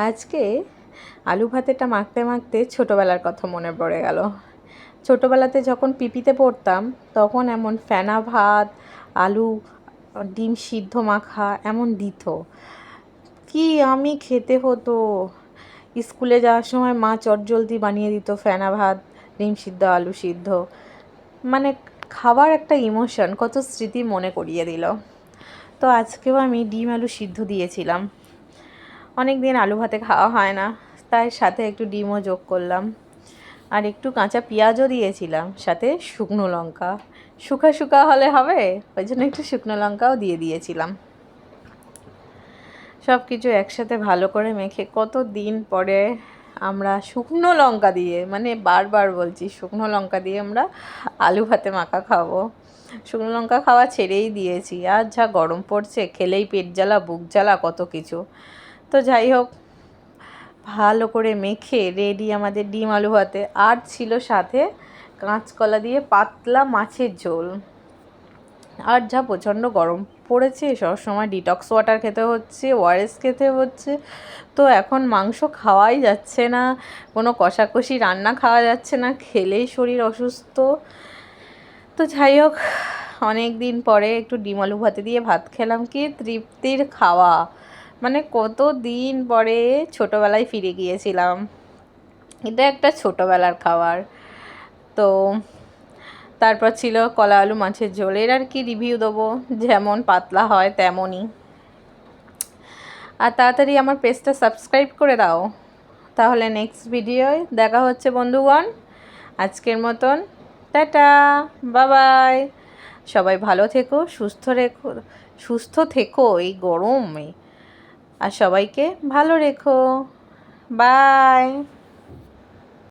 আজকে আলু ভাতেটা মাখতে মাখতে ছোটোবেলার কথা মনে পড়ে গেল। ছোটোবেলাতে যখন পিপিতে পড়তাম তখন এমন ফেনা ভাত, আলু, ডিম সিদ্ধ মাখা এমন দিত, কি আমি খেতে হতো। স্কুলে যাওয়ার সময় মা চটজলদি বানিয়ে দিত ফেনা ভাত, ডিম সিদ্ধ, আলু সিদ্ধ। মানে খাবার একটা ইমোশন, কত স্মৃতি মনে করিয়ে দিল। তো আজকেও আমি ডিম আলু সিদ্ধ দিয়েছিলাম। অনেক দিন আলু ভাতে খাওয়া হয় না, তাই সাথে একটু ডিমও যোগ করলাম, আর একটু কাঁচা পেঁয়াজও দিয়েছিলাম, সাথে শুকনো লঙ্কা। শুকা শুকা হলে হবে, ওই জন্য একটু শুকনো লঙ্কাও দিয়ে দিয়েছিলাম। সব কিছু একসাথে ভালো করে মেখে কত দিন পরে আমরা শুকনো লঙ্কা দিয়ে, মানে বারবার বলছি, শুকনো লঙ্কা দিয়ে আমরা আলু ভাতে মাখা খাবো। শুকনো লঙ্কা খাওয়া ছেড়েই দিয়েছি, আর যা গরম পড়ছে, খেলেই পেট জ্বালা, বুক জ্বালা, কত কিছু। তো যাই হোক, ভালো করে মেখে রেডি আমাদের ডিম আলু ভাতে। আর ছিল সাথে কাঁচকলা দিয়ে পাতলা মাছের ঝোল। আর যা প্রচণ্ড গরম পড়েছে, সবসময় ডিটক্স ওয়াটার খেতে হচ্ছে, ওআরএস খেতে হচ্ছে। তো এখন মাংস খাওয়াই যাচ্ছে না, কোনো কষাকষি রান্না খাওয়া যাচ্ছে না, খেলেই শরীর অসুস্থ। তো যাই হোক, অনেক দিন পরে একটু ডিম আলু ভাতে দিয়ে ভাত খেলাম, কি তৃপ্তির খাওয়া। মানে কত দিন পরে ছোটোবেলায় ফিরে গিয়েছিলাম। এটা একটা ছোটোবেলার খাবার। তো তারপর ছিল কলা আলু মাছের ঝোল। এর আর কি রিভিউ দেবো, যেমন পাতলা হয় তেমনই। আর তাড়াতাড়ি আমার পেজটা সাবস্ক্রাইব করে দাও, তাহলে নেক্সট ভিডিওয় দেখা হচ্ছে বন্ধুগণ। আজকের মতন টাটা, বাবাই। সবাই ভালো থেকো, সুস্থ থেকো এই গরমে, আর সবাইকে ভালো রেখো। বাই।